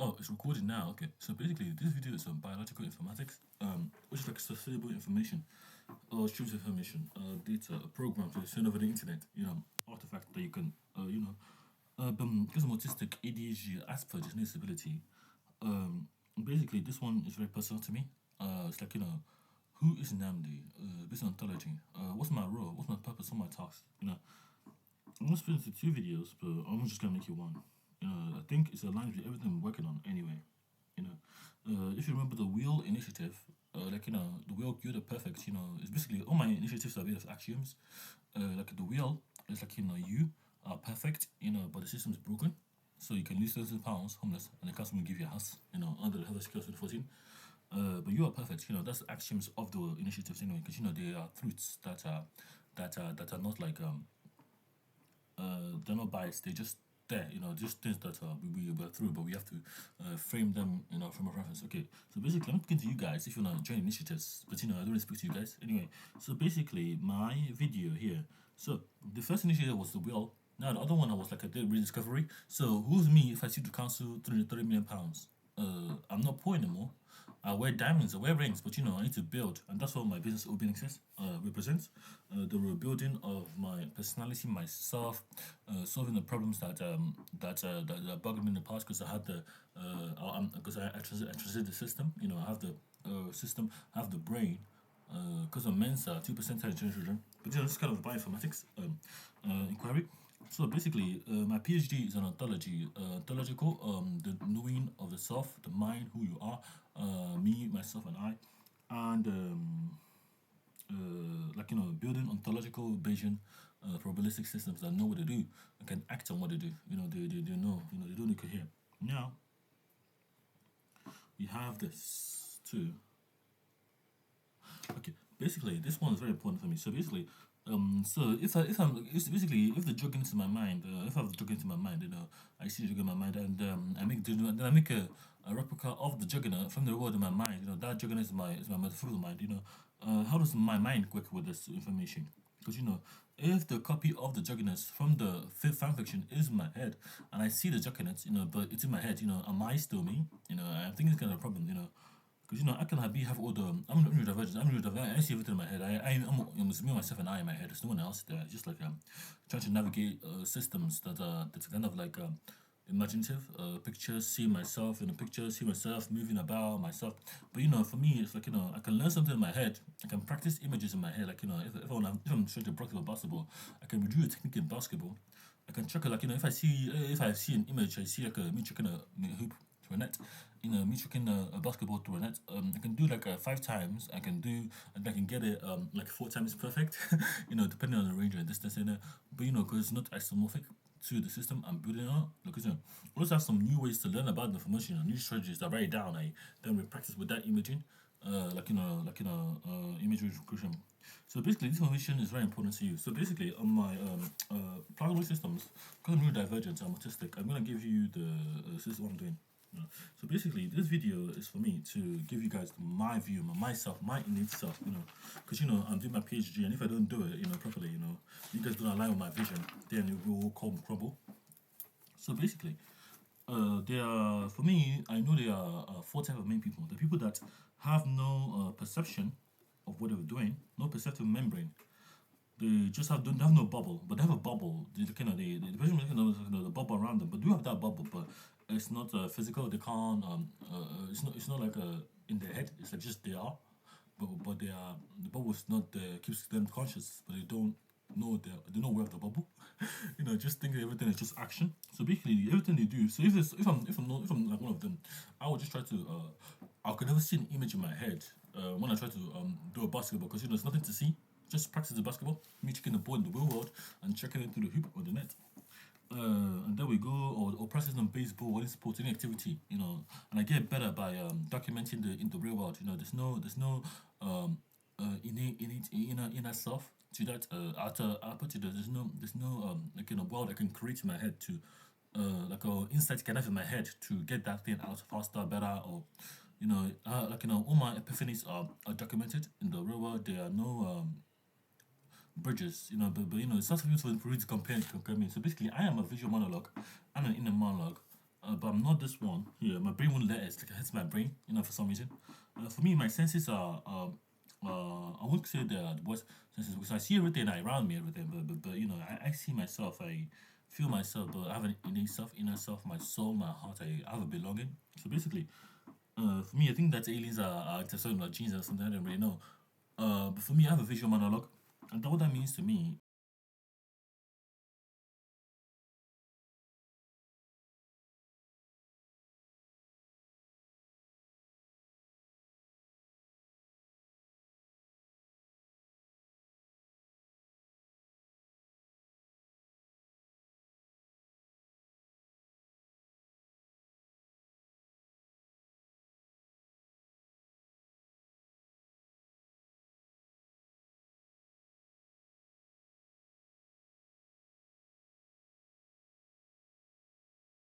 Oh, it's recording now. Okay. So basically, this video is on biological informatics, which is like sustainable information, or truth information, data, programs that are sent over the internet. Artifact that you can, because I'm autistic, ADHD, Asperger's, and disability. Um, Basically, this one is very personal to me. It's like who is Namdi? Business ontology. What's my role? What's my purpose? What's my task? I'm gonna split into two videos, but I'm just gonna make it one. I think it's aligned with everything I'm working on anyway. If you remember the wheel initiative, the wheel good or perfect, it's basically all my initiatives are based of axioms. Like the wheel is like you are perfect, but the system's broken. So you can lose 30 pounds homeless and the customer will give you a house, under the health security 14. But you are perfect, that's the axioms of the initiatives anyway, because they are truths that are not like they're not biased. They're just there, just things that we were through, but we have to frame them, from a reference. Okay, so basically, I'm speaking to you guys if you want to join initiatives, but I don't really speak to you guys anyway. So basically, my video here. So the first initiative was the will. Now the other one I was like I did rediscovery. So who's me if I see the council 330 million pounds? I'm not poor anymore. I wear diamonds, I wear rings, but I need to build, and that's what my business Obi represents. The rebuilding of my personality, myself, solving the problems that bugged me in the past because I had the because I transited the system. I have the system, I have the brain. Because of Mensa, 2% intelligence children. But this is kind of bioinformatics inquiry. So basically, my PhD is on ontology, ontological, the knowing of the self, the mind, who you are, me, myself, and I, and building ontological Bayesian probabilistic systems that know what they do and can act on what they do. They know, they don't need to hear. Now we have this too. Okay, basically, this one is very important for me. So basically, so if basically if the drug into my mind, if I have the drug into my mind, I see the drug in my mind, and then I make a replica of the juggernaut from the world in my mind. That juggernaut is my metaphorical mind. How does my mind work with this information? Because if the copy of the juggernaut from the fifth fan fiction is in my head, and I see the juggernaut, but it's in my head, am I still me? I think it's kind of a problem. Because I can have all the I'm neurodivergent. I'm neurodivergent. I see everything in my head. It's me, myself, and I in my head. There's no one else there. It's just like trying to navigate systems that's kind of like imaginative. Pictures, see myself in a picture, see myself moving about myself. But for me, it's like I can learn something in my head. I can practice images in my head. Like if I'm trying to practice basketball, I can redo a technique in basketball. I can check it like if I see an image, I see like me checking a hoop to a net. Me chucking a basketball through a net. I can do like 5 times. And I can get it like 4 times perfect. Depending on the range and distance in there. But because it's not isomorphic to the system I'm building on. Because we also have some new ways to learn about the information and new strategies that write it down. Then we practice with that imaging, imagery recursion. So basically, this information is very important to you. So basically, on my plugable systems, because I'm neurodivergent, I'm autistic. I'm gonna give you the this is what I'm doing. So basically, this video is for me to give you guys my view, myself, my innate self. Because I'm doing my PhD, and if I don't do it, properly, you guys don't align with my vision, then it will all crumble. So basically, there are for me, I know there are 4 types of main people. The people that have no perception of what they're doing, no perceptive membrane. They just don't have no bubble, but they have a bubble. The person the bubble around them, but do have that bubble, but it's not physical. They can't. It's not like in their head. It's like just they are, but they are. The bubble is not keeps them conscious, but they don't know they don't aware of the bubble. Just think that everything is just action. So basically, everything they do. So if I'm like one of them, I would just try to. I could never see an image in my head when I try to do a basketball because there's nothing to see. Just practice the basketball, me checking the ball in the real world and checking it through the hoop or the net. And there we go, or practicing on baseball or any sport, any activity, and I get better by documenting in the real world. There's no inner self to that outer output. There's no world I can create in my head to insight can have in my head to get that thing out faster, better, or all my epiphanies are documented in the real world. There are no bridges, but it's not for you to compare me. So basically, I am a visual monologue and an inner monologue. but I'm not this one. Yeah, my brain won't let it. It's like it hits my brain, for some reason. For me, my senses are, I wouldn't say they're the worst senses because I see everything around me, everything. But I see myself. I feel myself. But I have an inner self, my soul, my heart. I have a belonging. So basically, for me, I think that aliens are something like genes or something. I don't really know. But for me, I have a visual monologue, and what that means to me